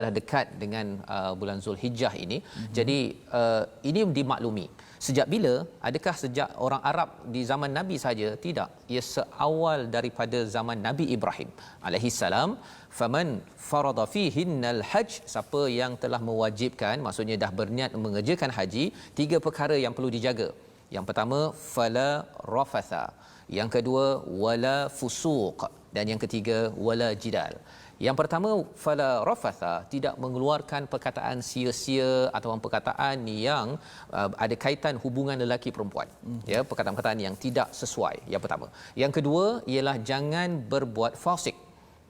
dah dekat dengan bulan Zulhijjah ini. Jadi ini dimaklumi. Sejak bila? Adakah sejak orang Arab di zaman Nabi saja? Tidak. Ia seawal daripada zaman Nabi Ibrahim alaihi salam. Faman farada fihinnal hajj, siapa yang telah mewajibkan, maksudnya dah berniat mengerjakan haji, tiga perkara yang perlu dijaga. Yang pertama, fala rafatha. Yang kedua, wala fusuq, dan yang ketiga, wala jidal. Yang pertama, fala rafatha, tidak mengeluarkan perkataan sia-sia ataupun perkataan yang ada kaitan hubungan lelaki perempuan. Ya, perkataan-perkataan yang tidak sesuai. Yang pertama. Yang kedua ialah jangan berbuat fasik,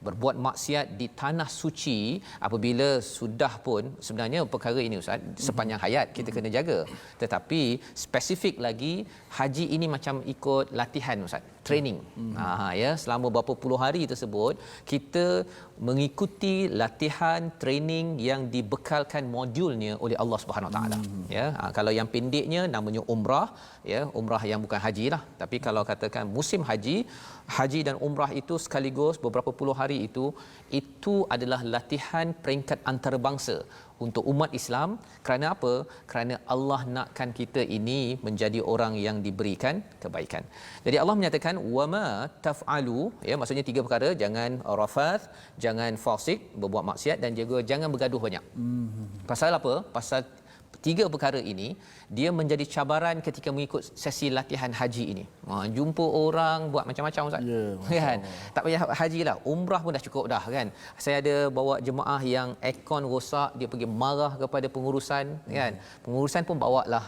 berbuat maksiat di tanah suci. Apabila sudah pun, sebenarnya perkara ini Ustaz sepanjang hayat kita kena jaga, tetapi spesifik lagi haji ini macam ikut latihan Ustaz, training. Ya, selama berapa puluh hari tersebut kita mengikuti latihan training yang dibekalkan modulnya oleh Allah Subhanahu Wa Taala. Ya, kalau yang pendeknya namanya umrah, ya, umrah yang bukan haji lah. Tapi kalau katakan musim haji, haji dan umrah itu sekaligus beberapa puluh hari itu adalah latihan peringkat antarabangsa untuk umat Islam. Kerana apa? Kerana Allah nakkan kita ini menjadi orang yang diberikan kebaikan. Jadi Allah menyatakan wama taf'alu, ya, maksudnya tiga perkara, jangan rafath, jangan fasik, berbuat maksiat, dan juga jangan bergaduh banyak. Pasal apa? Pasal tiga perkara ini dia menjadi cabaran ketika mengikut sesi latihan haji ini. Jumpa orang buat macam-macam Ustaz. Kan? Tak payah haji lah, umrah pun dah cukup dah kan. Saya ada bawa jemaah yang aircon rosak, dia pergi marah kepada pengurusan kan. Pengurusan pun bawa lah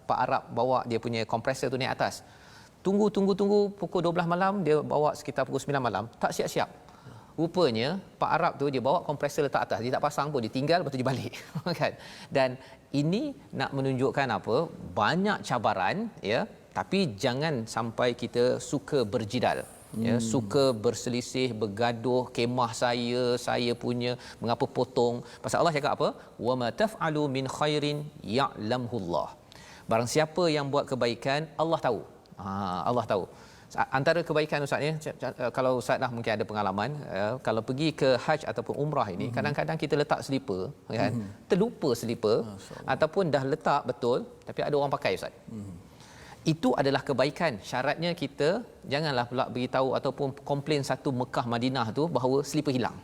Pak Arab bawa dia punya kompresor tu naik atas. Tunggu pukul 12 malam, dia bawa sekitar pukul 9 malam, tak siap-siap. Rupanya Pak Arab tu dia bawa kompresor letak atas, dia tak pasang pun, dia tinggal lepas tu dia balik. Kan? Dan ini nak menunjukkan apa? Banyak cabaran, ya, tapi jangan sampai kita suka berjidal. Ya, suka berselisih, bergaduh, kemah saya punya, mengapa potong? Pasal Allah cakap apa? Wa ma taf'alu min khairin ya'lamhullah. Barang siapa yang buat kebaikan, Allah tahu. Allah tahu. Antara kebaikan Ustaz ni, kalau Ustaz dah mungkin ada pengalaman, kalau pergi ke haji ataupun umrah ini, kadang-kadang kita letak selipar kan, terlupa selipar, ataupun dah letak betul tapi ada orang pakai Ustaz. Itu adalah kebaikan. Syaratnya kita janganlah pula beritahu ataupun komplain satu Mekah Madinah tu bahawa selipar hilang.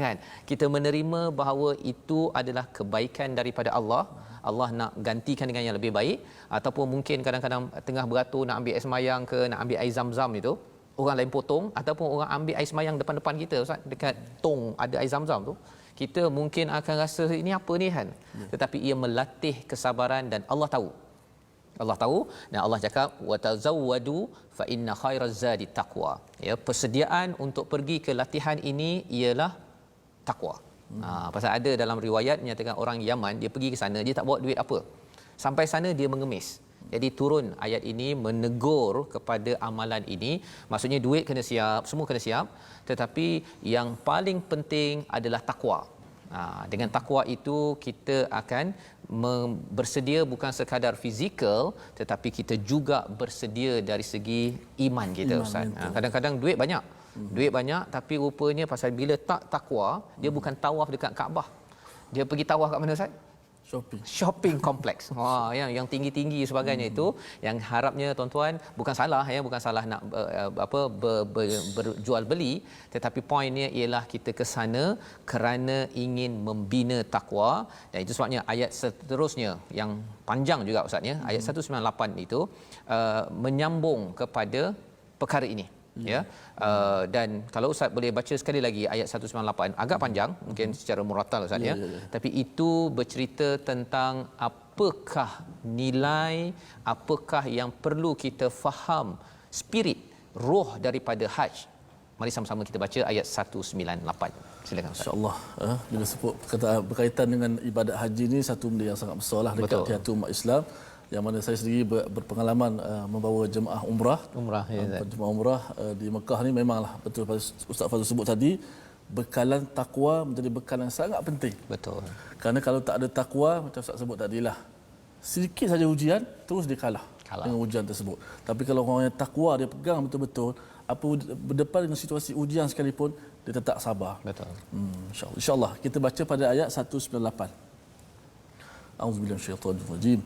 Kan? Kita menerima bahawa itu adalah kebaikan daripada Allah. Allah nak gantikan dengan yang lebih baik. Ataupun mungkin kadang-kadang tengah beratur nak ambil air semayang ke, nak ambil air zam-zam itu, orang lain potong, ataupun orang ambil air semayang depan-depan kita Ustaz, dekat tong ada air zam-zam tu, kita mungkin akan rasa ini apa ni kan. Tetapi ia melatih kesabaran, dan Allah tahu. Allah tahu, dan Allah cakap wa tazawwadu fa inna khairaz zadi taqwa. Ya, persediaan untuk pergi ke latihan ini ialah takwa. Pasal ada dalam riwayat menyatakan orang Yaman, dia pergi ke sana, dia tak bawa duit apa. Sampai sana dia mengemis. Jadi turun ayat ini menegur kepada amalan ini. Maksudnya duit kena siap, semua kena siap, tetapi yang paling penting adalah takwa. Dengan takwa itu kita akan bersedia bukan sekadar fizikal, tetapi kita juga bersedia dari segi iman kita Ustaz. Kadang-kadang duit banyak tapi rupanya pasal bila tak takwa, dia bukan tawaf dekat Kaabah, dia pergi tawaf kat mana Ustaz? Shopping kompleks. Yang tinggi-tinggi sebagainya itu, yang harapnya tuan-tuan bukan salah nak berjual beli, tetapi poinnya ialah kita ke sana kerana ingin membina takwa. Dan itu sebabnya ayat seterusnya yang panjang juga Ustaz ya, ayat 198 itu menyambung kepada perkara ini. Ya, dan kalau Ustaz boleh baca sekali lagi ayat 198, agak panjang mungkin secara murattal Ustaz ya. Tapi itu bercerita tentang apakah nilai, apakah yang perlu kita faham, spirit, roh daripada haji. Mari sama-sama kita baca ayat 198. Silakan Ustaz. Insya-Allah, bila sebut berkaitan dengan ibadat haji ni, satu benda yang sangat besarlah dekat hati umat Islam, yang mana saya sendiri berpengalaman membawa jemaah umrah. Jemaah umrah di Mekah ni memanglah betul Ustaz Fazul sebut tadi, bekalan takwa menjadi bekalan sangat penting. Betul. Kerana kalau tak ada takwa, macam Ustaz sebut tadilah, sedikit saja ujian terus dia kalah dengan ujian tersebut. Tapi kalau orang yang takwa, dia pegang betul-betul apa berdepan dengan situasi ujian sekalipun dia tetap sabar. Betul. InsyaAllah. Kita baca pada ayat 198. A'udzubillahi minasyaitanir rajim.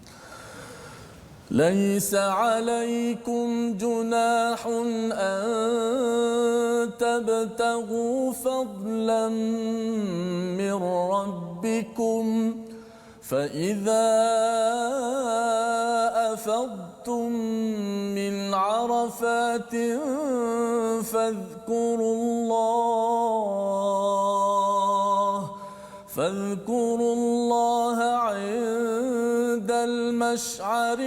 ليس عليكم جناح أن تبتغوا فضلا من ربكم فإذا أفضتم من عرفات فاذكروا الله عند المشعر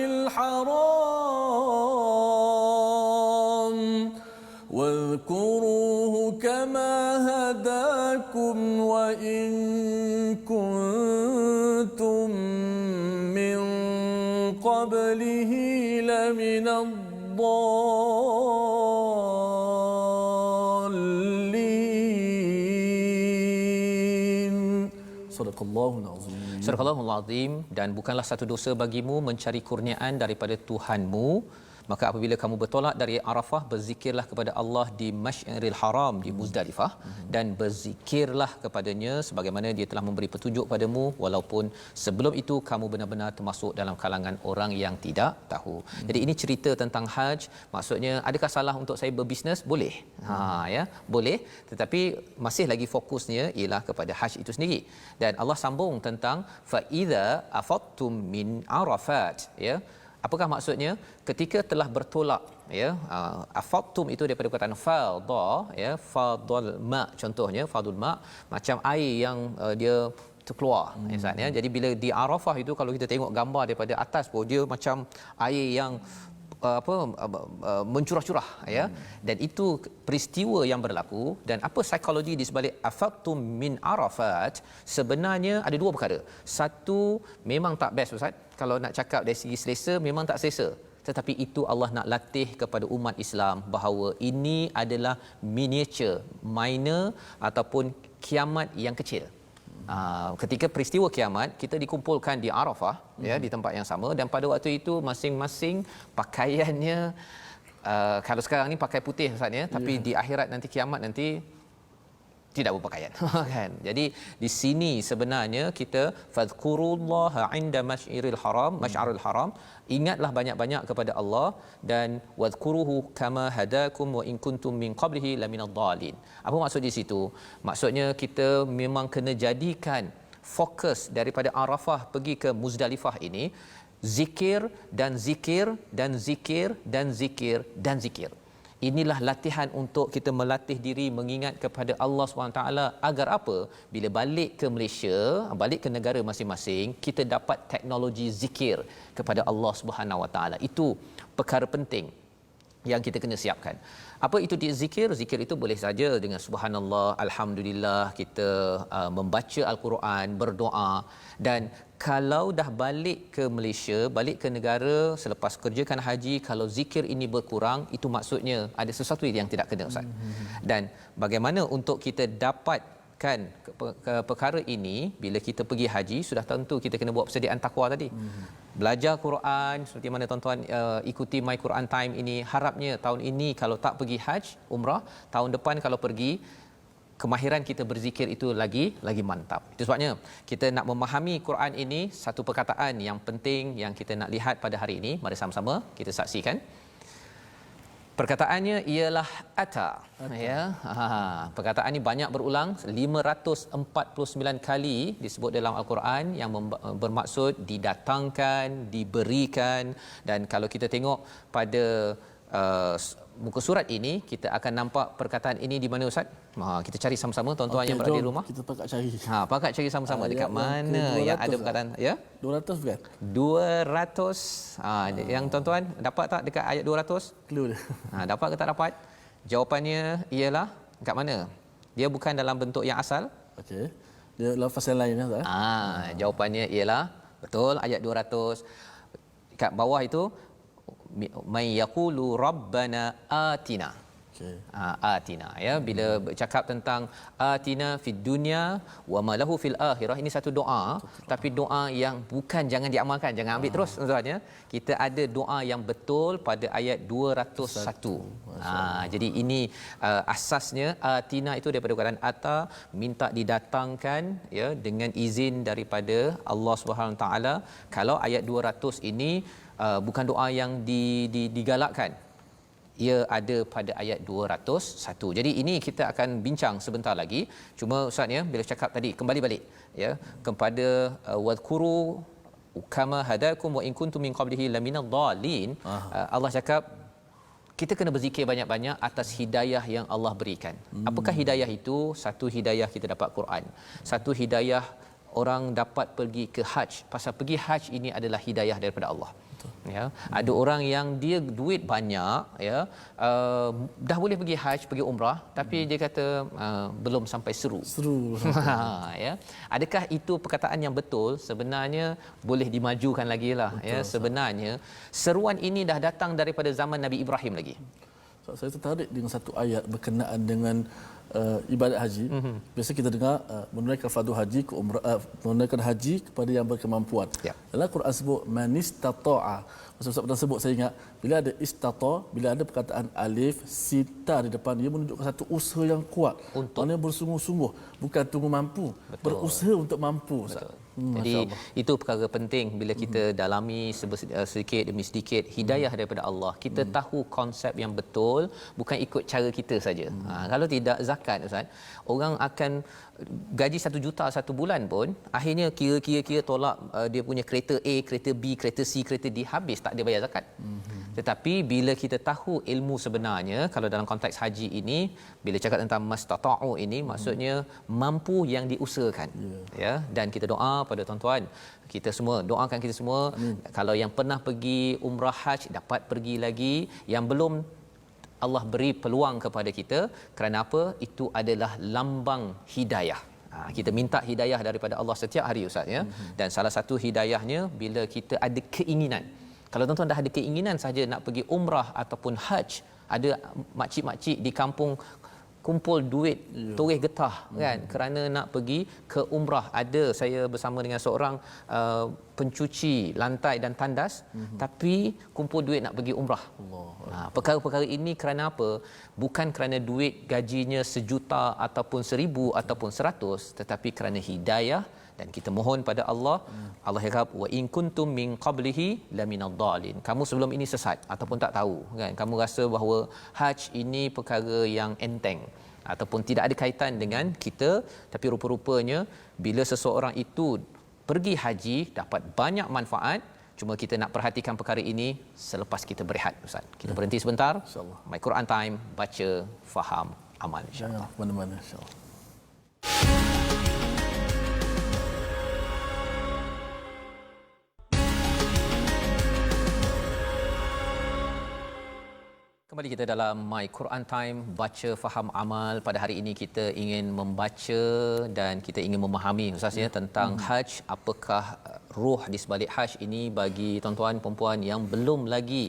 الحرام واذكروه كما هداكم وإن كنتم من قبله لمن الضالين. صدق الله العظيم. Surah Al-Azim. Dan bukanlah satu dosa bagimu mencari kurniaan daripada Tuhanmu. Maka apabila kamu bertolak dari Arafah, berzikirlah kepada Allah di Masy'aril Haram, di Muzdalifah, dan berzikirlah kepadanya sebagaimana dia telah memberi petunjuk padamu, walaupun sebelum itu kamu benar-benar termasuk dalam kalangan orang yang tidak tahu. Jadi ini cerita tentang haji. Maksudnya, adakah salah untuk saya berbisnes? Boleh. Ya, boleh. Tetapi masih lagi fokusnya ialah kepada haji itu sendiri. Dan Allah sambung tentang fa iza afattum min Arafat, ya. Apakah maksudnya? Ketika telah bertolak, ya, afattum itu daripada perkataan fadha, ya, fadul ma, contohnya fadul ma, macam air yang dia terkeluar, ya. Jadi bila di Arafah itu, kalau kita tengok gambar daripada atas pun, dia macam air yang mencurah-curah, ya. Dan itu peristiwa yang berlaku. Dan apa psikologi di sebalik afattum min Arafat? Sebenarnya ada dua perkara. Satu, memang tak best Ustaz, kalau nak cakap dari segi selesa, memang tak selesa. Tetapi itu Allah nak latih kepada umat Islam bahawa ini adalah miniature, minor ataupun kiamat yang kecil. Ketika peristiwa kiamat, kita dikumpulkan di Arafah, ya, di tempat yang sama, dan pada waktu itu masing-masing pakaiannya, kalau sekarang ni pakai putih Ustaz, ya, tapi di akhirat nanti, kiamat nanti, tidak berpakaian. Kan? Jadi di sini sebenarnya kita fadhkurullaha 'inda masy'aril haram, ingatlah banyak-banyak kepada Allah, dan wadhkuruhu kama hadakum wa in kuntum min qablihi laminadh dhalin. Apa maksud di situ? Maksudnya kita memang kena jadikan fokus daripada Arafah pergi ke Muzdalifah ini zikir dan zikir dan zikir dan zikir dan zikir. Inilah latihan untuk kita melatih diri mengingat kepada Allah SWT, agar apa? Bila balik ke Malaysia, balik ke negara masing-masing, kita dapat teknologi zikir kepada Allah SWT. Itu perkara penting yang kita kena siapkan. Apa itu zikir? Zikir itu boleh saja dengan subhanallah, alhamdulillah, kita membaca al-Quran, berdoa. Dan kalau dah balik ke Malaysia, balik ke negara selepas kerjakan haji, kalau zikir ini berkurang, itu maksudnya ada sesuatu yang tidak kena Ustaz. Dan bagaimana untuk kita dapatkan perkara ini bila kita pergi haji? Sudah tentu kita kena buat persediaan takwa tadi. Belajar Quran seperti mana tuan-tuan ikuti My Quran Time ini. Harapnya tahun ini kalau tak pergi haji, umrah, tahun depan kalau pergi, kemahiran kita berzikir itu lagi mantap. Itu sebabnya kita nak memahami Quran ini, satu perkataan yang penting yang kita nak lihat pada hari ini. Mari sama-sama kita saksikan. Perkataannya ialah ata. Ya. Perkataan ini banyak berulang, 549 kali disebut dalam Al-Quran, yang bermaksud didatangkan, diberikan. Dan kalau kita tengok pada muka surat ini, kita akan nampak perkataan ini di mana Ustaz? Kita cari sama-sama tuan-tuan yang berada di rumah. Kita pakat cari. Pakat cari sama-sama dekat mana yang ada perkataan, ya? 200 bukan? 200. Yang tuan-tuan dapat tak dekat ayat 200? Clue dia. Dapat ke tak dapat? Jawapannya ialah kat mana? Dia bukan dalam bentuk yang asal. Okey. Dia lafaz yang lain Ustaz. Jawapannya ialah betul, ayat 200. Kat bawah itu may yaqulu rabbana atina. Okey. Atina, ya, bila bercakap tentang atina fid dunya wa ma lahu fil akhirah, ini satu doa, tapi doa yang bukan jangan diamalkan, jangan ambil terus tuan ya. Kita ada doa yang betul pada ayat 201. Jadi ini asasnya atina itu daripada perkataan ata, minta didatangkan, ya, dengan izin daripada Allah Subhanahu Wa Taala. Kalau ayat 200 ini bukan doa yang digalakkan, ia ada pada ayat 201. Jadi ini kita akan bincang sebentar lagi. Cuma ustaz ya, bila cakap tadi kembali balik ya kepada wadhkuru kama hadakum wa in kuntum min qablihi laminadh dhalin. Allah cakap kita kena berzikir banyak-banyak atas hidayah yang Allah berikan. Apakah hidayah itu? Satu hidayah kita dapat Quran. Satu hidayah orang dapat pergi ke haji. Pasal pergi haji ini adalah hidayah daripada Allah. Ya, ada orang yang dia duit banyak, ya, dah boleh pergi haji, pergi umrah, tapi dia kata belum sampai seru. Ya, adakah itu perkataan yang betul? Sebenarnya boleh dimajukan lagi lah. Betul, ya, sebenarnya seruan ini dah datang daripada zaman Nabi Ibrahim lagi. Saya tertarik dengan satu ayat berkenaan dengan ibadat haji. Biasa kita dengar menunaikan fardu haji ke umrah, menunaikan haji kepada yang berkemampuan. Ya. Dalam Quran sebut manistata'a. Sebab tersebut saya ingat bila ada istata, bila ada perkataan alif sita di depan, dia menunjukkan satu usaha yang kuat. Maknanya bersungguh-sungguh, bukan tunggu mampu. Betul. Berusaha untuk mampu. Jadi itu perkara penting bila kita dalami sedikit demi sedikit hidayah daripada Allah. Kita tahu konsep yang betul, bukan ikut cara kita saja. Kalau tidak zakat ustaz, orang akan gaji 1 juta satu bulan pun akhirnya kira tolak dia punya kereta A, kereta B, kereta C, kereta D, habis tak dia bayar zakat. Tetapi bila kita tahu ilmu sebenarnya, kalau dalam konteks haji ini bila cakap tentang mastata'u ini maksudnya mampu yang diusahakan. Ya, dan kita doa pada tuan-tuan, kita semua doakan kita semua. Amin. Kalau yang pernah pergi umrah haji dapat pergi lagi, yang belum Allah beri peluang kepada kita. Kerana apa? Itu adalah lambang hidayah. Kita minta hidayah daripada Allah setiap hari ustaz ya. Dan salah satu hidayahnya bila kita ada keinginan. Kalau tuan-tuan dah ada keinginan saja nak pergi umrah ataupun haji, ada makcik-makcik di kampung kumpul duit toreh getah kan kerana nak pergi ke umrah. Ada saya bersama dengan seorang pencuci lantai dan tandas, tapi kumpul duit nak pergi umrah. Perkara-perkara ini kerana apa? Bukan kerana duit gajinya 1 juta ataupun 1,000 ataupun 100, tetapi kerana hidayah. Dan kita mohon pada Allah. Allah harap wa in kuntum min qablihi laminadh dhalin. Kamu sebelum ini sesat ataupun tak tahu kan, kamu rasa bahawa haji ini perkara yang enteng ataupun tidak ada kaitan dengan kita, tapi rupa-rupanya bila seseorang itu pergi haji dapat banyak manfaat. Cuma kita nak perhatikan perkara ini selepas kita berehat ustaz. Kita berhenti sebentar, insyaallah. My Quran Time, baca, faham, amal insyaallah. Jangan mana-mana insyaallah. Kembali kita dalam My Quran Time, baca, faham, amal. Pada hari ini kita ingin membaca dan kita ingin memahami khususnya tentang haj. Apakah ruh di sebalik haj ini bagi tuan-tuan perempuan yang belum lagi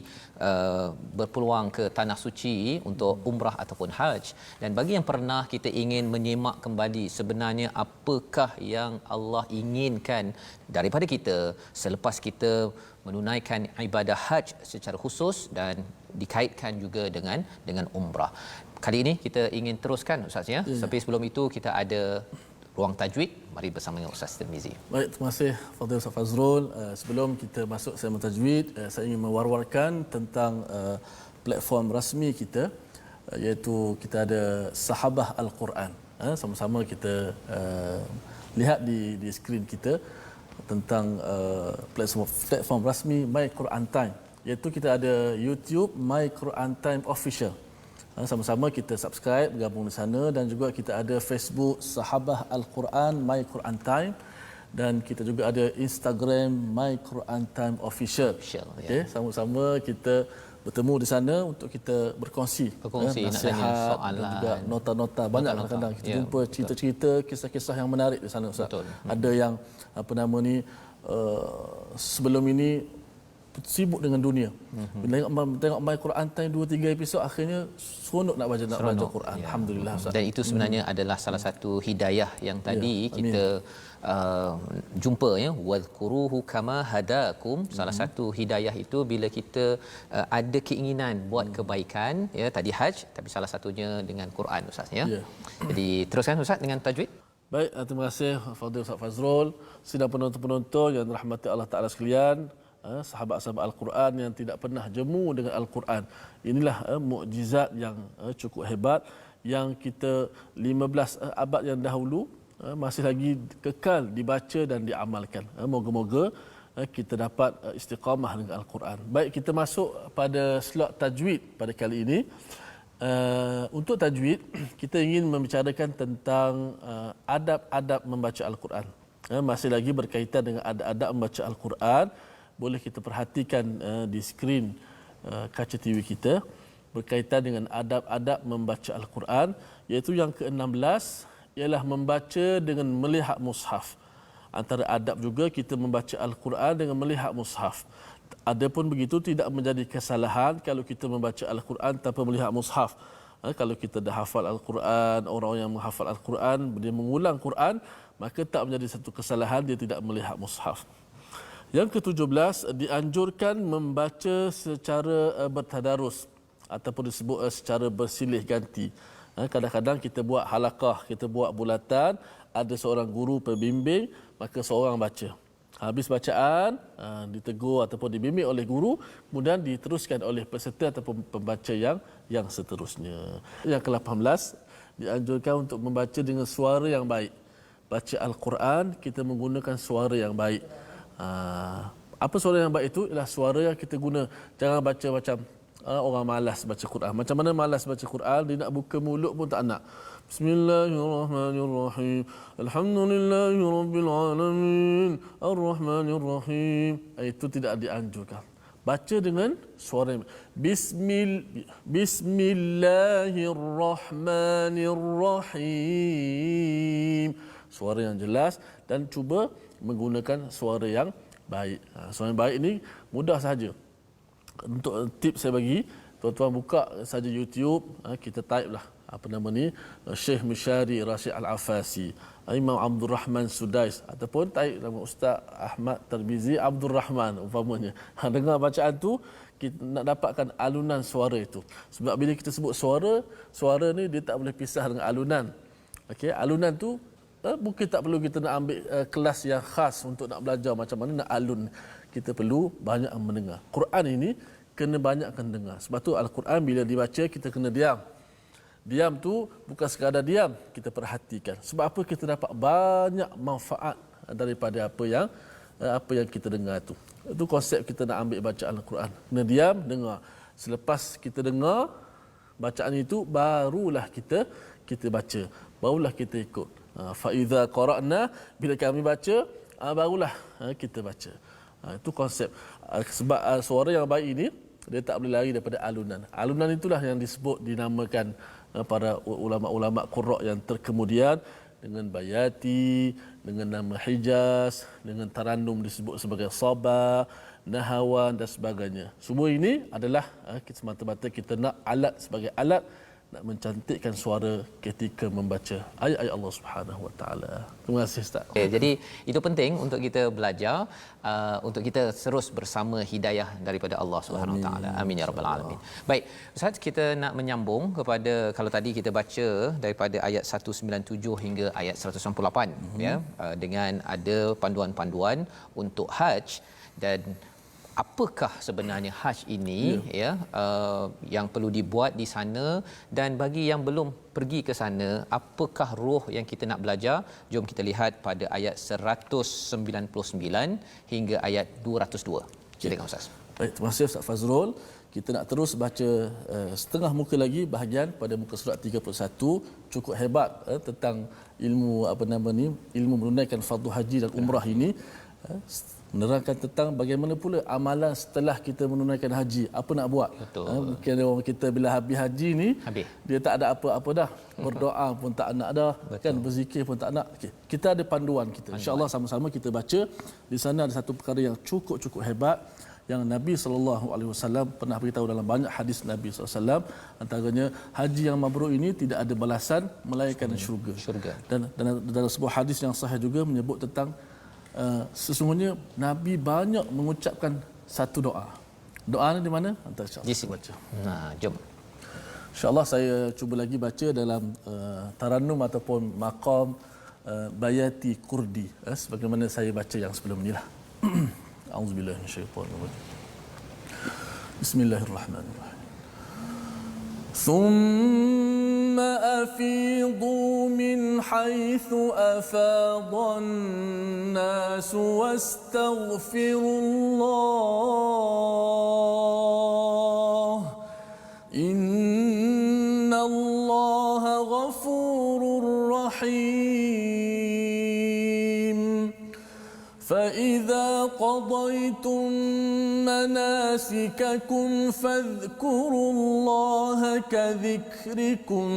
berpeluang ke tanah suci untuk umrah ataupun haj. Dan bagi yang pernah, kita ingin menyemak kembali sebenarnya apakah yang Allah inginkan daripada kita selepas kita menunaikan ibadah haj secara khusus dan dikaitkan juga dengan umrah. Kali ini kita ingin teruskan ustaz ya. Tapi sebelum itu kita ada ruang tajwid. Mari bersama dengan Ustaz Tirmizi. Baik, terima kasih Fadil Ustaz Fazrul. Sebelum kita masuk segmen tajwid, saya ingin mewar-warkan tentang platform rasmi kita, iaitu kita ada Sahabah Al-Quran. Sama-sama kita lihat di skrin kita tentang platform rasmi My Quran Time, iaitu kita ada YouTube My Quran Time Official. Sama-sama kita subscribe, bergabung di sana, dan juga kita ada Facebook Sahabah Al-Quran My Quran Time, dan kita juga ada Instagram My Quran Time Official. Okey, sama-sama kita bertemu di sana untuk kita berkongsi nasihat dan juga nota-nota. Banyak kadang-kadang kita jumpa cerita-cerita, kisah-kisah yang menarik di sana Ustaz. Betul. Ada yang apa nama ni sebelum ini sibuk dengan dunia. Bila tengok main Quran time 2-3 episod, akhirnya seronok nak baca Quran. Ya. Alhamdulillah Ustaz. Dan itu sebenarnya adalah salah satu hidayah yang tadi kita jumpa ya, wadhkuruhu kama hadakum. Salah satu hidayah itu bila kita ada keinginan buat kebaikan ya, tadi haj, tapi salah satunya dengan Quran Ustaz ya. Jadi teruskan Ustaz dengan tajwid. Baik, terima kasih Fadil Ustaz Fazrul. Sidang penonton-penonton yang dirahmati Allah Taala sekalian, sahabat-sahabat Al-Quran yang tidak pernah jemu dengan Al-Quran. Inilah mukjizat yang cukup hebat yang kita 15 abad yang dahulu masih lagi kekal dibaca dan diamalkan. Moga-moga kita dapat istiqamah dengan Al-Quran. Baik, kita masuk pada slot tajwid pada kali ini. Untuk tajwid, kita ingin membicarakan tentang adab-adab membaca Al-Quran. Masih lagi berkaitan dengan adab-adab membaca Al-Quran. Boleh kita perhatikan di skrin kaca TV kita berkaitan dengan adab-adab membaca Al-Quran, iaitu yang ke-16 ialah membaca dengan melihat mushaf. Antara adab juga kita membaca Al-Quran dengan melihat mushaf. Adapun begitu tidak menjadi kesalahan kalau kita membaca Al-Quran tanpa melihat mushaf. Kalau kita dah hafal Al-Quran, orang yang menghafal Al-Quran, dia mengulang Quran, maka tak menjadi satu kesalahan dia tidak melihat mushaf. Yang ke-17, dianjurkan membaca secara bertadarus ataupun disebut secara bersilih ganti. Kadang-kadang kita buat halaqah, kita buat bulatan, ada seorang guru pembimbing, maka seorang baca. Habis bacaan, ditegur ataupun dibimbing oleh guru, kemudian diteruskan oleh peserta ataupun pembaca yang seterusnya. Yang ke-18, dianjurkan untuk membaca dengan suara yang baik. Baca Al-Quran, kita menggunakan suara yang baik. Apa suara yang baik itu? Ialah suara yang kita guna. Jangan baca macam orang malas baca Quran. Macam mana malas baca Quran? Dia nak buka mulut pun tak nak. Bismillahirrahmanirrahim. Alhamdulillahirrabbilalamin. Ar-Rahmanirrahim. Itu tidak dianjurkan. Baca dengan suara yang Bismillahirrahmanirrahim. Suara yang jelas dan cuba menggunakan suara yang baik. Suara yang baik ini mudah saja. Untuk tip saya bagi, tuan-tuan buka saja YouTube, kita type lah apa nama ni, Syekh Mishari Rashid Al-Afasi, Imam Abdul Rahman Sudais, ataupun type nama Ustaz Ahmad Tarmizi Abdul Rahman umpamanya. Dengar bacaan tu, kita nak dapatkan alunan suara itu. Sebab bila kita sebut suara ni dia tak boleh pisah dengan alunan. Okey, alunan tu mungkin tak perlu kita nak ambil kelas yang khas untuk nak belajar macam mana nak alun. Kita perlu banyak mendengar. Quran ini kena banyakkan dengar. Sebab tu Al-Quran bila dibaca kita kena diam. Diam tu bukan sekadar diam, kita perhatikan. Sebab apa? Kita dapat banyak manfaat daripada apa yang kita dengar tu. Itu konsep kita nak ambil bacaan Al-Quran. Kena diam, dengar. Selepas kita dengar bacaan itu, barulah kita baca. Barulah kita ikut. Faiza qara'na, bila kami baca, barulah kita baca. Itu konsep. Sebab suara yang baik ini dia tak boleh lari daripada alunan. Alunan itulah yang dinamakan para ulama-ulama qurra yang terkemudian dengan bayati, dengan nama Hijaz, dengan tarannum disebut sebagai sabah, nahawan dan sebagainya. Semua ini adalah semata-mata kita nak alat sebagai alat nak mencantikkan suara ketika membaca ayat-ayat Allah Subhanahu Wa Taala. Terima kasih Ustaz. Okay, jadi itu penting untuk kita belajar, untuk kita terus bersama hidayah daripada Allah Subhanahu Wa Taala. Amin ya rabbal alamin. Baik, Ustaz, kita nak menyambung kepada kalau tadi kita baca daripada ayat 197 hingga ayat 198 ya, dengan ada panduan-panduan untuk haji dan apakah sebenarnya haj ini yang perlu dibuat di sana, dan bagi yang belum pergi ke sana apakah ruh yang kita nak belajar. Jom kita lihat pada ayat 199 hingga ayat 202. Silakan Ustaz. Baik, terima kasih Ustaz Fazrul. Kita nak terus baca setengah muka lagi bahagian pada muka surat 31, cukup hebat tentang ilmu ilmu menunaikan fardu haji dan umrah ini. Menerangkan tentang bagaimana pula amalan setelah kita menunaikan haji. Apa nak buat? Mungkin orang kita bila habis haji ni, dia tak ada apa-apa dah. Berdoa pun tak nak dah. Kan, berzikir pun tak nak. Okay. Kita ada panduan kita. InsyaAllah sama-sama kita baca. Di sana ada satu perkara yang cukup-cukup hebat. yang Nabi SAW pernah beritahu dalam banyak hadis Nabi SAW, antaranya haji yang mabrur ini tidak ada balasan melainkan syurga. Dan dalam sebuah hadis yang sahih juga menyebut tentang sesungguhnya Nabi banyak mengucapkan satu doa. Doa ni di mana? Antara insya-Allah baca. Jom. InsyaAllah saya cuba lagi baca dalam tarannum ataupun maqam Bayati Kurdi, sebagaimana saya baca yang sebelum ni lah. A'udzubillahi minasyaitonirrajim. Bismillahirrahmanirrahim. ثم أفيضوا من حيث أفاض الناس واستغفروا الله إن الله غفور رحيم فإذا قضيتم مناسككم فاذكروا الله كذكركم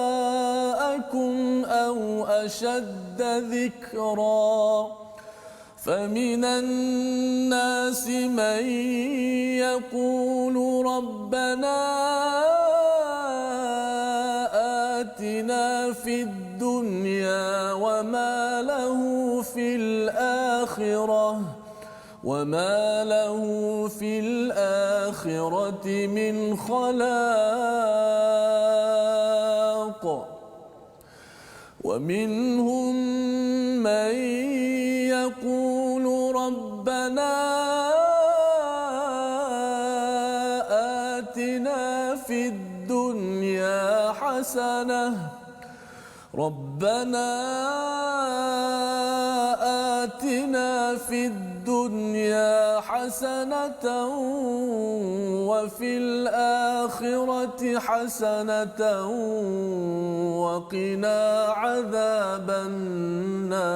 آباءكم أو أشد ذكرا فمن الناس من يقول ربنا آتنا في الدنيا وما له في الآخرة من خلاق ومنهم من يقول ربنا آتنا في الدنيا حسنة وفي الآخرة حسنة وقنا عذاب النار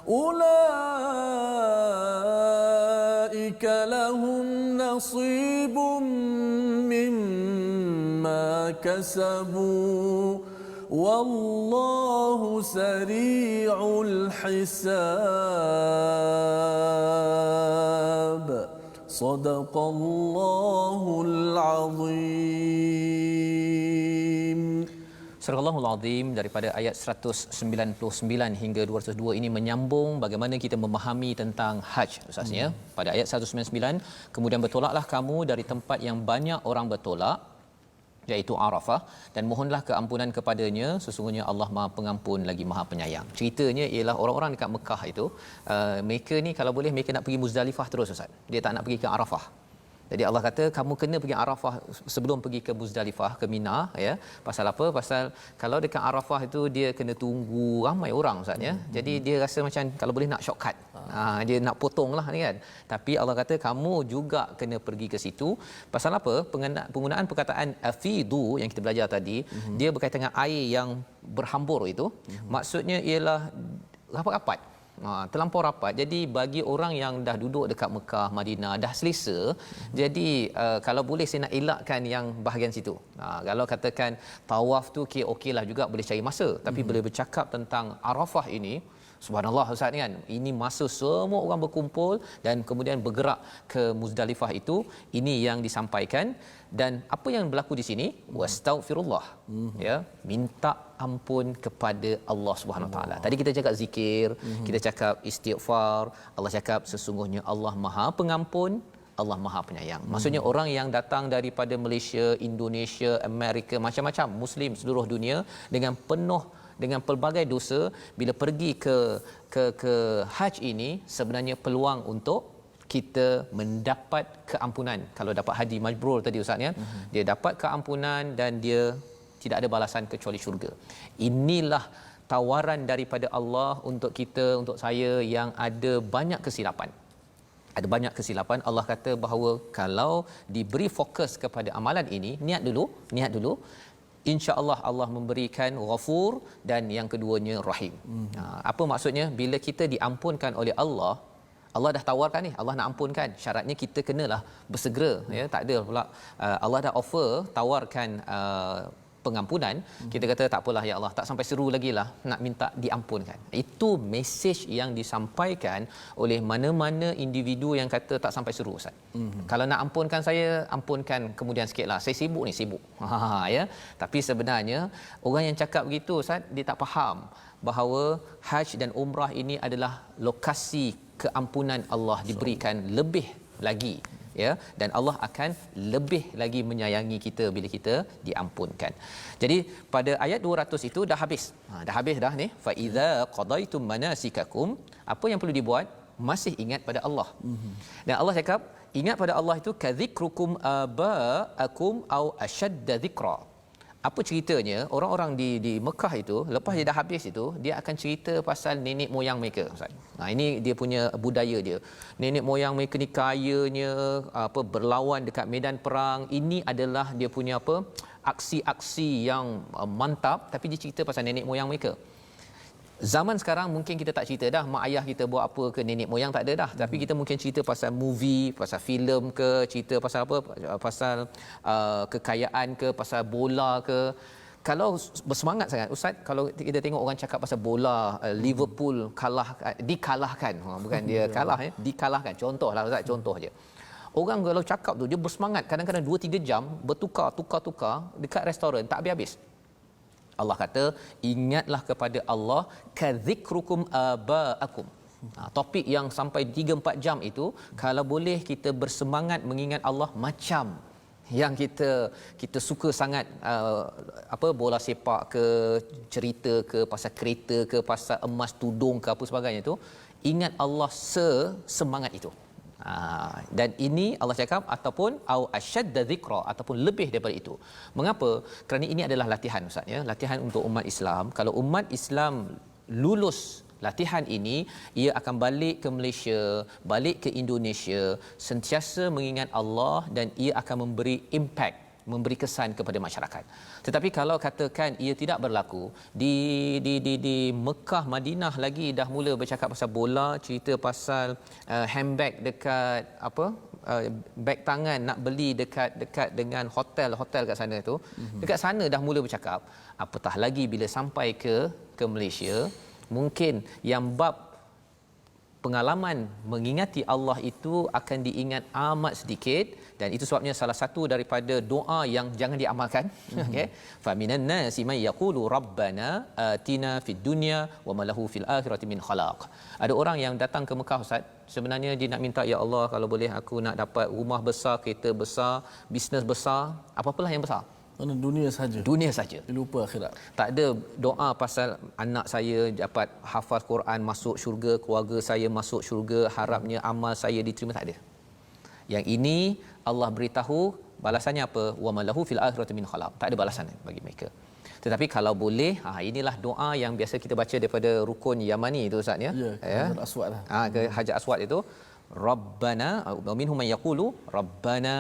أولئك لهم نصيب مما كسبوا والله سريع الحساب صدق الله العظيم. Surah Al-Allahul Azim daripada ayat 199 hingga 202 ini menyambung bagaimana kita memahami tentang haji ustaznya. Pada ayat 199, kemudian bertolaklah kamu dari tempat yang banyak orang bertolak, iaitu Arafah, dan mohonlah keampunan kepadanya, sesungguhnya Allah Maha Pengampun lagi Maha Penyayang. Ceritanya ialah orang-orang dekat Mekah itu, mereka ni kalau boleh mereka nak pergi Muzdalifah terus ustaz. Dia tak nak pergi ke Arafah. Jadi Allah kata kamu kena pergi Arafah sebelum pergi ke Muzdalifah, ke Mina, ya. Pasal apa? Pasal kalau dekat Arafah itu dia kena tunggu ramai orang ustaz ya. Jadi dia rasa macam kalau boleh nak shortcut. Dia nak potonglah ni kan. Tapi Allah kata kamu juga kena pergi ke situ. Pasal apa? Penggunaan perkataan afidu yang kita belajar tadi, dia berkaitan dengan air yang berhambur itu. Maksudnya ialah rapat-rapat. Terlampau rapat. Jadi bagi orang yang dah duduk dekat Mekah, Madinah, dah selesa, jadi kalau boleh saya nak elakkan yang bahagian situ. Kalau katakan tawaf tu okeylah juga, boleh cari masa. Tapi bila bercakap tentang Arafah ini, subhanallah ustaz kan, ini masa semua orang berkumpul dan kemudian bergerak ke Muzdalifah itu. Ini yang disampaikan. Dan apa yang berlaku di sini? Wastaghfirullah. Ya, minta ampun kepada Allah Subhanahu Wa Taala. Tadi kita cakap zikir, kita cakap istighfar. Allah cakap sesungguhnya Allah Maha Pengampun, Allah Maha Penyayang. Maksudnya orang yang datang daripada Malaysia, Indonesia, Amerika, macam-macam muslim seluruh dunia dengan penuh dengan pelbagai dosa, bila pergi ke haj ini sebenarnya peluang untuk kita mendapat keampunan. Kalau dapat haji mabrur tadi ustaz ya, dia dapat keampunan dan dia tidak ada balasan kecuali syurga. Inilah tawaran daripada Allah untuk kita, untuk saya yang ada banyak kesilapan. Ada banyak kesilapan. Allah kata bahawa kalau diberi fokus kepada amalan ini, niat dulu, insya-Allah Allah memberikan Ghafur dan yang keduanya Rahim. Apa maksudnya? Bila kita diampunkan oleh Allah, Allah dah tawarkan ni, Allah nak ampunkan. Syaratnya kita kenalah bersegera, ya. Tak ada pula Allah dah offer, tawarkan pengampunan, kita kata tak apalah ya Allah, tak sampai seru lagi lah nak minta diampunkan. Itu mesej yang disampaikan oleh mana-mana individu yang kata tak sampai seru, Ustaz. Kalau nak ampunkan saya, ampunkan kemudian sikitlah. Saya sibuk ni, sibuk. Ya. Tapi sebenarnya orang yang cakap begitu, Ustaz, dia tak faham bahawa haji dan umrah ini adalah lokasi keampunan Allah diberikan lebih lagi, ya, dan Allah akan lebih lagi menyayangi kita bila kita diampunkan. Jadi pada ayat 200 itu dah habis. Dah habis dah ni. Fa iza qadaitum manasikakum, apa yang perlu dibuat? Masih ingat pada Allah. Dan Allah cakap ingat pada Allah itu kadzikrukum abaakum au ashadda dzikra. Apa ceritanya? Orang-orang di Mekah itu lepas dia dah habis itu, dia akan cerita pasal nenek moyang mereka, Ustaz. Ini dia punya budaya dia. Nenek moyang mereka ni kayanya, berlawan dekat medan perang. Ini adalah dia punya aksi-aksi yang mantap, tapi dia cerita pasal nenek moyang mereka. Zaman sekarang mungkin kita tak cerita dah mak ayah kita buat apa ke nenek moyang, tak ada dah. Tapi kita mungkin cerita pasal movie, pasal filem ke, cerita pasal apa, pasal kekayaan ke, pasal bola ke. Kalau bersemangat sangat, Ustaz, kalau kita tengok orang cakap pasal bola, Liverpool dikalahkan, bukan dia kalah, dikalahkan. Contohlah, Ustaz, contoh je. Orang kalau cakap tu dia bersemangat, kadang-kadang 2-3 jam bertukar dekat restoran tak habis-habis. Allah kata, ingatlah kepada Allah kadzikrukum abaakum. Topik yang sampai 3-4 jam itu, kalau boleh kita bersemangat mengingat Allah macam yang kita suka sangat bola sepak ke, cerita ke, pasal kereta ke, pasal emas tudung ke, apa sebagainya tu, ingat Allah semangat itu. Dan ini Allah cakap ataupun au asyadda dzikra, ataupun lebih daripada itu. Mengapa? Kerana ini adalah latihan, Ustaz, ya, latihan untuk umat Islam. Kalau umat Islam lulus latihan ini, ia akan balik ke Malaysia, balik ke Indonesia, sentiasa mengingat Allah, dan ia akan memberi impact, memberi kesan kepada masyarakat. Tetapi kalau katakan ia tidak berlaku, di Mekah, Madinah lagi dah mula bercakap pasal bola, cerita pasal handbag dekat beg tangan nak beli dekat dengan hotel kat sana tu. Dekat sana dah mula bercakap, apatah lagi bila sampai ke Malaysia, mungkin yang bab pengalaman mengingati Allah itu akan diingat amat sedikit. Dan itu sebabnya salah satu daripada doa yang jangan diamalkan. Okey, fa minan nasi may yaqulu rabbana atina fid dunya wa ma lahu fil akhirati min khalaq. Ada orang yang datang ke Mekah, Ustaz, sebenarnya dia nak minta, ya Allah, kalau boleh aku nak dapat rumah besar, kereta besar, bisnes besar, apa-apalah yang besar. Mana dunia saja. Dunia saja. Dia lupa akhirat. Tak ada doa pasal anak saya dapat hafaz Quran, masuk syurga, keluarga saya masuk syurga, harapnya amal saya diterima, tak ada. Yang ini Allah beritahu balasannya apa? Wa malahu fil akhirati min khalaq. Tak ada balasan bagi mereka. Tetapi kalau boleh, inilah doa yang biasa kita baca daripada rukun Yamani itu, Ustaz, ya. Hajar Aswad lah. Ke Hajar Aswad itu, Rabbana wa minhum man yaqulu Rabbana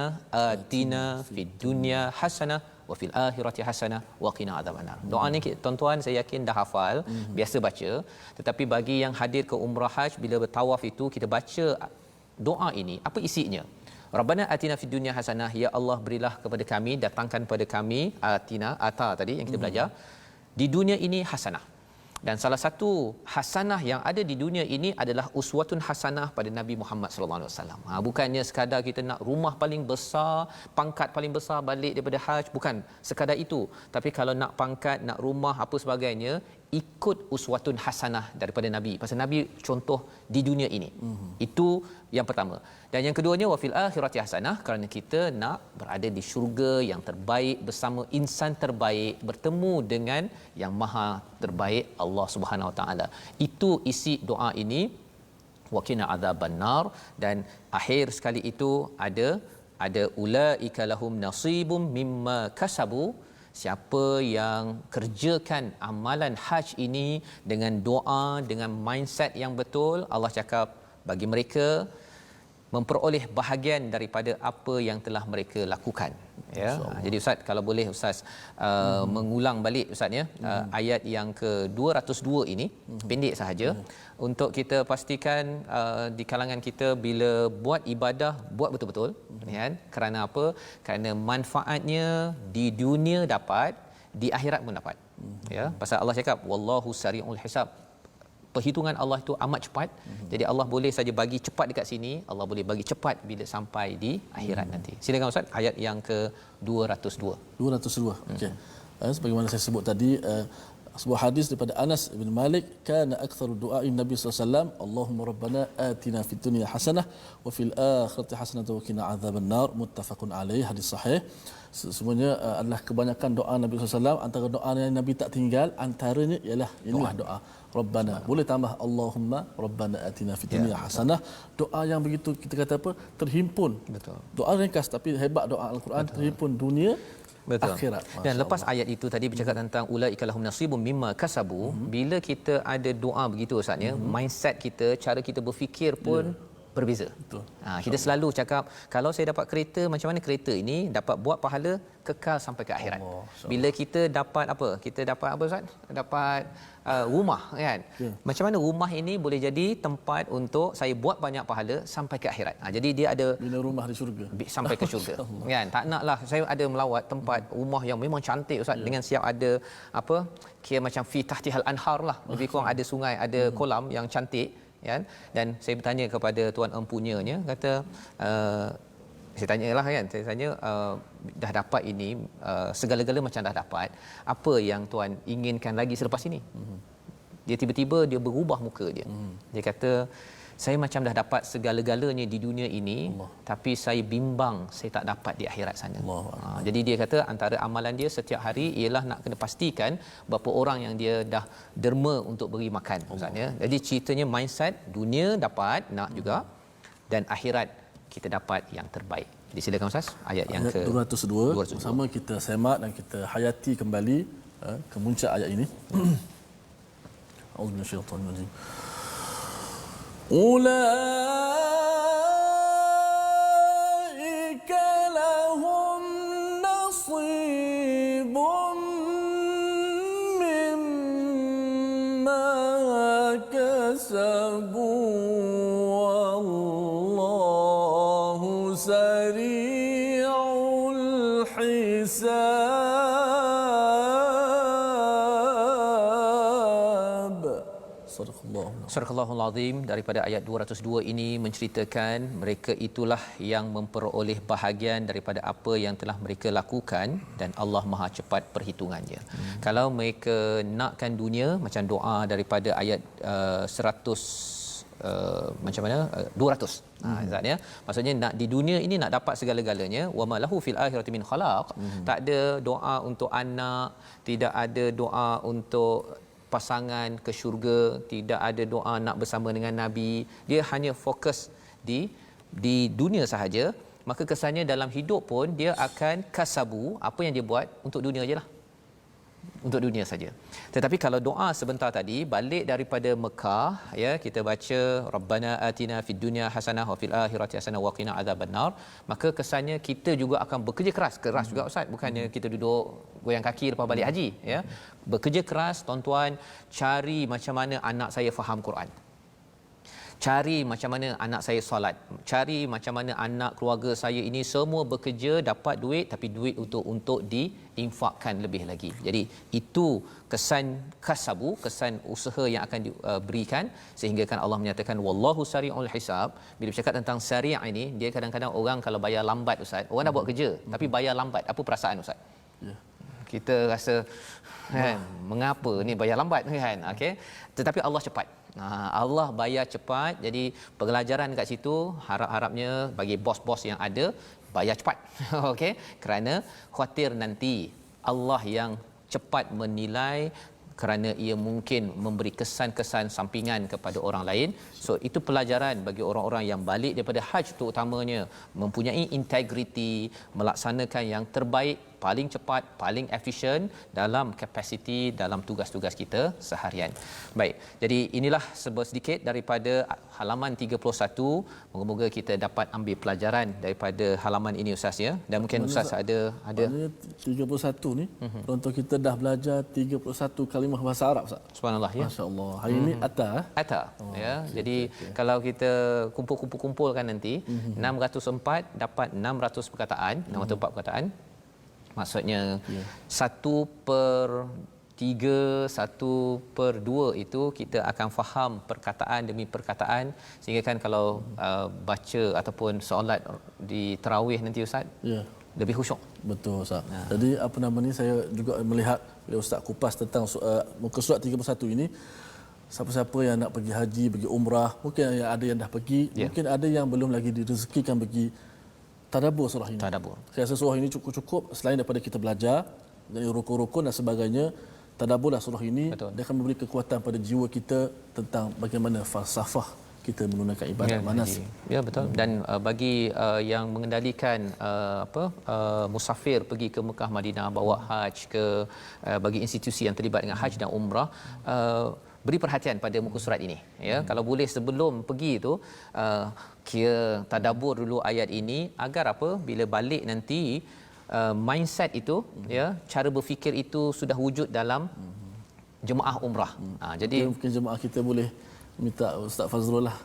atina fid dunya hasanah wa fil akhirati hasanah wa qina adzabannar. Doa ni tuan-tuan saya yakin dah hafal, biasa baca. Tetapi bagi yang hadir ke umrah haji, bila bertawaf itu kita baca doa ini, apa isinya? Rabbana atina fid dunya hasanah, ya Allah berilah kepada kami, datangkan kepada kami, ata tadi yang kita belajar, di dunia ini hasanah. Dan salah satu hasanah yang ada di dunia ini adalah uswatun hasanah pada Nabi Muhammad sallallahu alaihi wasallam. Bukannya sekadar kita nak rumah paling besar, pangkat paling besar balik daripada haji, bukan sekadar itu. Tapi kalau nak pangkat, nak rumah, apa sebagainya, ikut uswatun hasanah daripada Nabi. Pasal Nabi contoh di dunia ini. Itu yang pertama. Dan yang keduanya wa fil akhirati hasanah, kerana kita nak berada di syurga yang terbaik bersama insan terbaik, bertemu dengan yang maha terbaik, Allah Subhanahu Wa Taala. Itu isi doa ini, wa qina adzabannar. Dan akhir sekali itu ada ulaika lahum nasibum mimma kasabu. Siapa yang kerjakan amalan haji ini dengan doa, dengan mindset yang betul, Allah cakap bagi mereka memperoleh bahagian daripada apa yang telah mereka lakukan. ya. Jadi ustaz, kalau boleh ustaz mengulang balik ustaz ya, ayat yang ke-202 ini pendek sahaja untuk kita pastikan di kalangan kita bila buat ibadah buat betul-betul, kan? Kerana apa? Kerana manfaatnya di dunia dapat, di akhirat pun dapat. Ya, pasal Allah cakap wallahu sari'ul hisab. Perhitungan Allah itu amat cepat. Jadi Allah boleh saja bagi cepat dekat sini, Allah boleh bagi cepat bila sampai di akhirat nanti. Silakan ustaz, ayat yang ke-202. 202. Okey. Sebagaimana saya sebut tadi, sebuah hadis daripada Anas bin Malik, kana aktsaru du'a'i Nabi sallallahu alaihi wasallam, Allahumma rabbana atina fid dunya hasanah wa fil akhirati hasanah wa qina adzabannar, muttafaqun alaih, hadis sahih. Semuanya adalah kebanyakan doa Nabi sallallahu alaihi wasallam. Antara doa yang Nabi tak tinggal antaranya ialah inilah doa Rabbana. Boleh tambah Allahumma rabbana atina fid dunya hasanah. Doa yang begitu kita kata apa? Terhimpun. Betul. Doa ringkas tapi hebat doa Al-Quran. Betul. Terhimpun dunia, betul, akhirat. Dan lepas ayat itu tadi bercakap tentang ulaika lahum nasibum mimma kasabu, bila kita ada doa begitu ustaz ya, mindset kita, cara kita berfikir pun berbeza. Betul. Kita selalu cakap kalau saya dapat kereta, macam mana kereta ini dapat buat pahala kekal sampai ke akhirat. Bila kita dapat apa? Kita dapat apa ustaz? Dapat rumah, kan? Macam mana rumah ini boleh jadi tempat untuk saya buat banyak pahala sampai ke akhirat. Jadi dia ada bina rumah di syurga sampai ke syurga. Kan? Tak naklah saya ada melawat tempat rumah yang memang cantik ustaz, dengan siap ada apa? Kira macam fi tahtihal anhar lah. Lebih kurang ada sungai, ada kolam yang cantik, kan? Dan saya bertanya kepada tuan empunyanya, kata saya tanyalah kan, saya tanya dah dapat ini, segala-gala macam dah dapat, apa yang tuan inginkan lagi selepas ini? Dia tiba-tiba dia berubah muka dia. Dia kata saya macam dah dapat segala-galanya di dunia ini, tapi saya bimbang saya tak dapat di akhirat sana. Jadi dia kata antara amalan dia setiap hari ialah nak kena pastikan berapa orang yang dia dah derma untuk beri makan ustaz ya. Jadi ceritanya mindset dunia dapat nak juga, dan akhirat kita dapat yang terbaik. Silakan ustaz, ayat yang ke 202. Sama kita semak dan kita hayati kembali kemuncak ayat ini. Auzubillahi minasyaitanir rajim. Ulaika lahum nasibun mimma kasabu wallahu sari'ul hisab. Sadaqallahul Azim. Daripada ayat 202 ini menceritakan mereka itulah yang memperoleh bahagian daripada apa yang telah mereka lakukan, dan Allah Maha cepat perhitungannya. Kalau mereka nakkan dunia, macam doa daripada ayat 100 macam mana 200 Zat ya, maksudnya nak di dunia ini nak dapat segala-galanya, wa malahu fil akhirati min khalaq. Tak ada doa untuk anak, tidak ada doa untuk pasangan ke syurga, tidak ada doa nak bersama dengan nabi, dia hanya fokus di dunia sahaja. Maka kesannya dalam hidup pun dia akan kasabu, apa yang dia buat untuk dunia ajalah, untuk dunia saja. Tetapi kalau doa sebentar tadi balik daripada Mekah ya, kita baca Rabbana atina fid dunya hasanah wa fil akhirati hasanah wa qina adzabannar, maka kesannya kita juga akan bekerja keras juga ustaz, bukannya kita duduk goyang kaki lepas balik haji ya. Bekerja keras tuan-tuan, cari macam mana anak saya faham Quran, cari macam mana anak saya solat, cari macam mana anak keluarga saya ini semua bekerja dapat duit, tapi duit untuk diinfakkan lebih lagi. Jadi itu kesan kasabu, kesan usaha yang akan diberikan, sehingga kan Allah menyatakan wallahu sari'ul hisab. Bila bercakap tentang sari' ini, dia kadang-kadang orang kalau bayar lambat ustaz, orang dah buat kerja tapi bayar lambat, apa perasaan ustaz? Kita rasa kan, mengapa ni bayar lambat kan? Okey, tetapi Allah cepat. Allah bayar cepat. Jadi pelajaran dekat situ, harap-harapnya bagi bos-bos yang ada, bayar cepat. Okey, kerana khawatir nanti Allah yang cepat menilai, kerana ia mungkin memberi kesan-kesan sampingan kepada orang lain. So itu pelajaran bagi orang-orang yang balik daripada haji, terutamanya mempunyai integriti, melaksanakan yang terbaik paling cepat, paling efisien dalam kapasiti dalam tugas-tugas kita seharian. Baik, jadi inilah sedikit daripada halaman 31. Moga-moga kita dapat ambil pelajaran daripada halaman ini Ustaz ya. Dan mungkin Ustaz ada 31 ni contoh kita dah belajar 31 kalimah bahasa Arab Ustaz. Subhanallah ya. Masya-Allah. Hari ini ata ya. Jadi kalau kita kumpulkan nanti 604 dapat 600 perkataan, 604 perkataan. Maksudnya 1/3, 1/2 itu kita akan faham perkataan demi perkataan, sehingga kan kalau baca ataupun solat di tarawih nanti Ustaz, lebih khusyuk. Betul Ustaz. Jadi apa nama ni, saya juga melihat bila Ustaz kupas tentang muka surat 31 ini, siapa-siapa yang nak pergi haji, pergi umrah, mungkin ada yang dah pergi, mungkin ada yang belum lagi direzekikan pergi, tadabbur surah ini. Saya rasa surah ini cukup selain daripada kita belajar dari rukun-rukun dan sebagainya. Tadabburlah surah ini. Betul. Dia akan memberi kekuatan pada jiwa kita tentang bagaimana falsafah kita menunaikan ibadat manas. Ya betul. Dan bagi yang mengendalikan musafir pergi ke Mekah Madinah bawa haji ke bagi institusi yang terlibat dengan haji dan umrah, beri perhatian pada muka surat ini ya. Kalau boleh sebelum pergi tu kira tadabbur dulu ayat ini, agar apa, bila balik nanti mindset itu ya, cara berfikir itu sudah wujud dalam jemaah umrah. Jadi mungkin jemaah kita boleh minta Ustaz Fazrul lah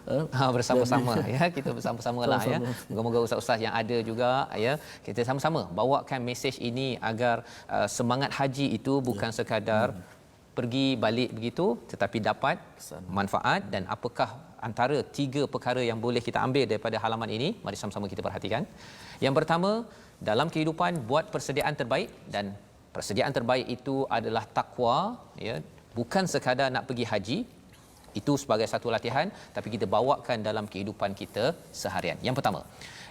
bersama-sama ya, kita bersama-samalah ya. Moga-moga ustaz-ustaz yang ada juga ya, kita sama-sama bawakan mesej ini agar semangat haji itu bukan sekadar pergi balik begitu, tetapi dapat manfaat. Dan apakah antara 3 perkara yang boleh kita ambil daripada halaman ini? Mari sama-sama kita perhatikan. Yang pertama, dalam kehidupan buat persediaan terbaik, dan persediaan terbaik itu adalah takwa ya. Bukan sekadar nak pergi haji itu sebagai satu latihan, tapi kita bawakan dalam kehidupan kita seharian. Yang pertama.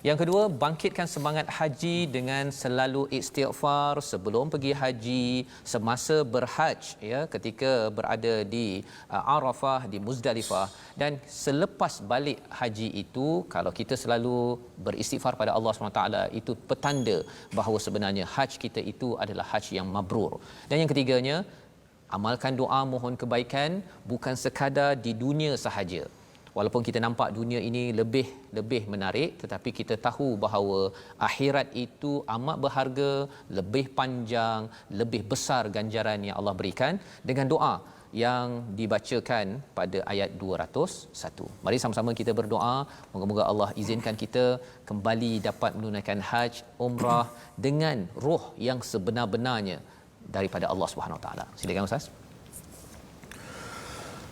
Yang kedua, bangkitkan semangat haji dengan selalu istighfar sebelum pergi haji, semasa berhaj ya, ketika berada di Arafah, di Muzdalifah, dan selepas balik haji itu, kalau kita selalu beristighfar pada Allah SWT, itu petanda bahawa sebenarnya haj kita itu adalah haj yang mabrur. Dan yang ketiganya, amalkan doa mohon kebaikan bukan sekadar di dunia sahaja. Walaupun kita nampak dunia ini lebih menarik, tetapi kita tahu bahawa akhirat itu amat berharga, lebih panjang, lebih besar ganjaran yang Allah berikan dengan doa yang dibacakan pada ayat 201. Mari sama-sama kita berdoa, moga-moga Allah izinkan kita kembali dapat menunaikan haj, umrah dengan roh yang sebenar-benarnya daripada Allah Subhanahu Wa Taala. Silakan Ustaz.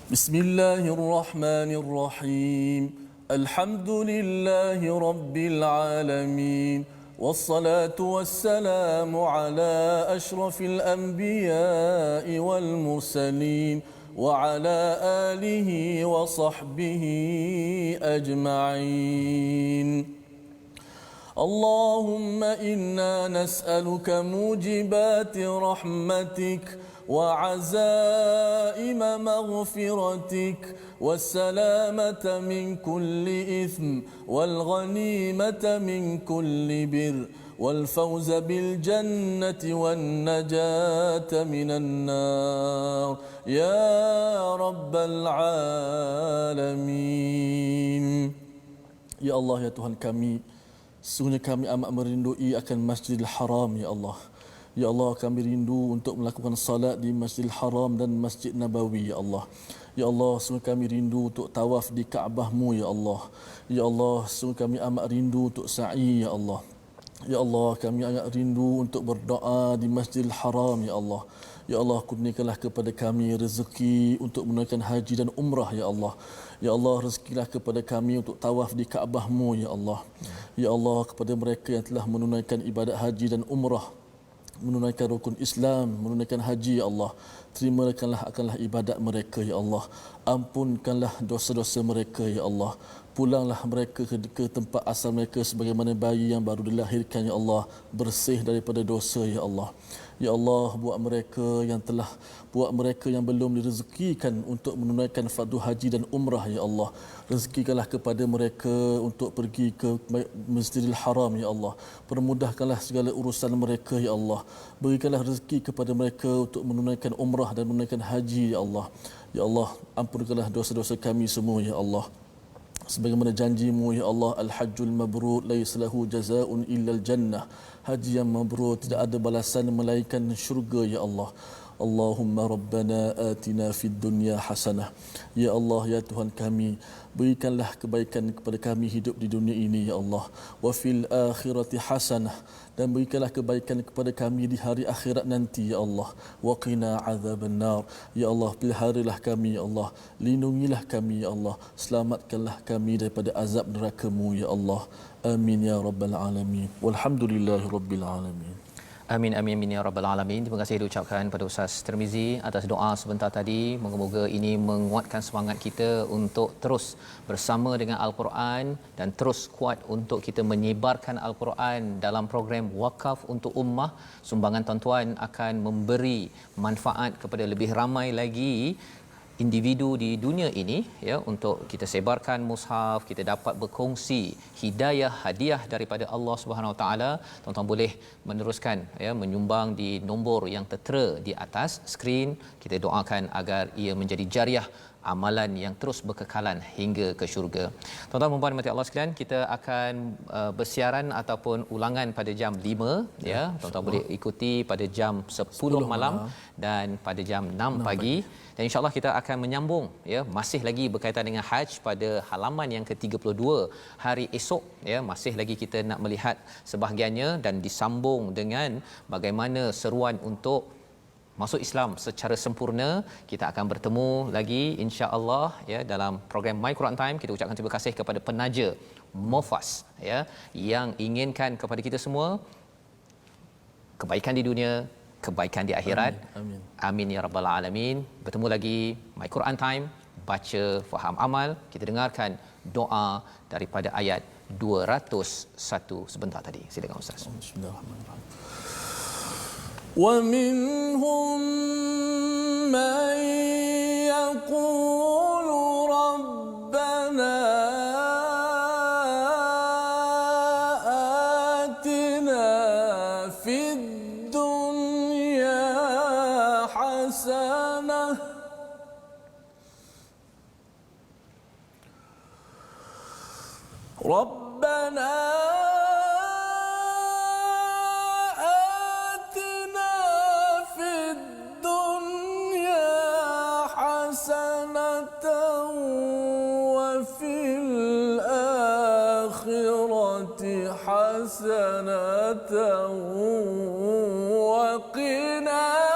Bismillahirrahmanirrahim. Alhamdulillahi rabbil alamin. Wassalatu wassalamu ala ashrafil anbiya'i wal mursalin wa ala alihi wa sahbihi ajma'in. اللهم إنا نسألك موجبات رحمتك وعزائم مغفرتك والسلامة من كل إثم والغنيمة من كل بر والفوز بالجنة والنجاة من النار يا رب العالمين. Ya Allah, ya Tuhan kami, sesungguhnya kami amat merindui akan Masjidil Haram, ya Allah. Ya Allah, kami rindu untuk melakukan salat di Masjidil Haram dan Masjid Nabawi, ya Allah. Ya Allah, sungguh kami rindu untuk tawaf di Kaabah-Mu, ya Allah. Ya Allah, sungguh kami amat rindu untuk sa'i, ya Allah. Ya Allah, kami amat rindu untuk berdoa di Masjidil Haram, ya Allah. Ya Allah, kurniakanlah kepada kami rezeki untuk menunaikan haji dan umrah, ya Allah. Ya Allah, rezekilah kepada kami untuk tawaf di Kaabah-Mu, ya Allah. Ya Allah, kepada mereka yang telah menunaikan ibadat haji dan umrah, menunaikan rukun Islam, menunaikan haji, ya Allah, terimakanlah akanlah ibadat mereka, ya Allah. Ampunkanlah dosa-dosa mereka, ya Allah. pulanglah mereka ke tempat asal mereka sebagaimana bayi yang baru dilahirkan ya Allah, bersih daripada dosa ya Allah. Ya Allah, buat mereka yang belum direzekikan untuk menunaikan fardu haji dan umrah ya Allah, rezekikanlah kepada mereka untuk pergi ke Masjidil Haram ya Allah. Permudahkanlah segala urusan mereka ya Allah. Berikanlah rezeki kepada mereka untuk menunaikan umrah dan menunaikan haji ya Allah. Ya Allah, ampunkanlah dosa-dosa kami semua ya Allah. Sebagaimana janjimu ya Allah, al-hajjul mabrur laisa lahu jazaa'un illa al-jannah. Haji yang mabrur tidak ada balasan melainkan syurga ya Allah. Allahumma rabbana atina fid dunya hasanah. Ya Allah, ya Tuhan kami, berikanlah kebaikan kepada kami hidup di dunia ini ya Allah. Wa fil akhirati hasanah, dan berikanlah kebaikan kepada kami di hari akhirat nanti ya Allah. Wa qina azabannar. Ya Allah, peliharalah kami ya Allah. Lindungilah kami ya Allah. Selamatkanlah kami daripada azab neraka-Mu ya Allah. Amin ya rabbal alamin. Walhamdulillahi rabbil alamin. Amin amin amin ya rabbal alamin. Terima kasih diucapkan pada Ustaz Tirmizi atas doa sebentar tadi. Moga-moga ini menguatkan semangat kita untuk terus bersama dengan Al-Quran dan terus kuat untuk kita menyebarkan Al-Quran dalam program Wakaf untuk Ummah. Sumbangan tuan-tuan akan memberi manfaat kepada lebih ramai lagi individu di dunia ini ya, untuk kita sebarkan mushaf, kita dapat berkongsi hidayah hadiah daripada Allah Subhanahu Wa Taala. Tuan-tuan boleh meneruskan ya, menyumbang di nombor yang tertera di atas skrin. Kita doakan agar ia menjadi jariah, amalan yang terus berkekalan hingga ke syurga. Tuan-tuan dan puan mati Allah sekalian, kita akan bersiaran ataupun ulangan pada jam 5 ya. Tuan-tuan boleh ikuti pada jam 10 malam dan pada jam 6 pagi. Dan insya-Allah kita akan menyambung ya, masih lagi berkaitan dengan haji pada halaman yang ke-32 hari esok ya. Masih lagi kita nak melihat sebahagiannya dan disambung dengan bagaimana seruan untuk masuk Islam secara sempurna. Kita akan bertemu lagi insya-Allah ya dalam program My Quran Time. Kita ucapkan terima kasih kepada penaja Mofas ya, yang inginkan kepada kita semua kebaikan di dunia, kebaikan di akhirat. Amin. Amin ya rabbal alamin. Bertemu lagi My Quran Time, baca, faham, amal. Kita dengarkan doa daripada ayat 201 sebentar tadi. Silakan Ustaz. Bismillahirrahmanirrahim. ومنهم من يقول ربنا آتنا في الدنيا حسنة ربنا حسنة وقنا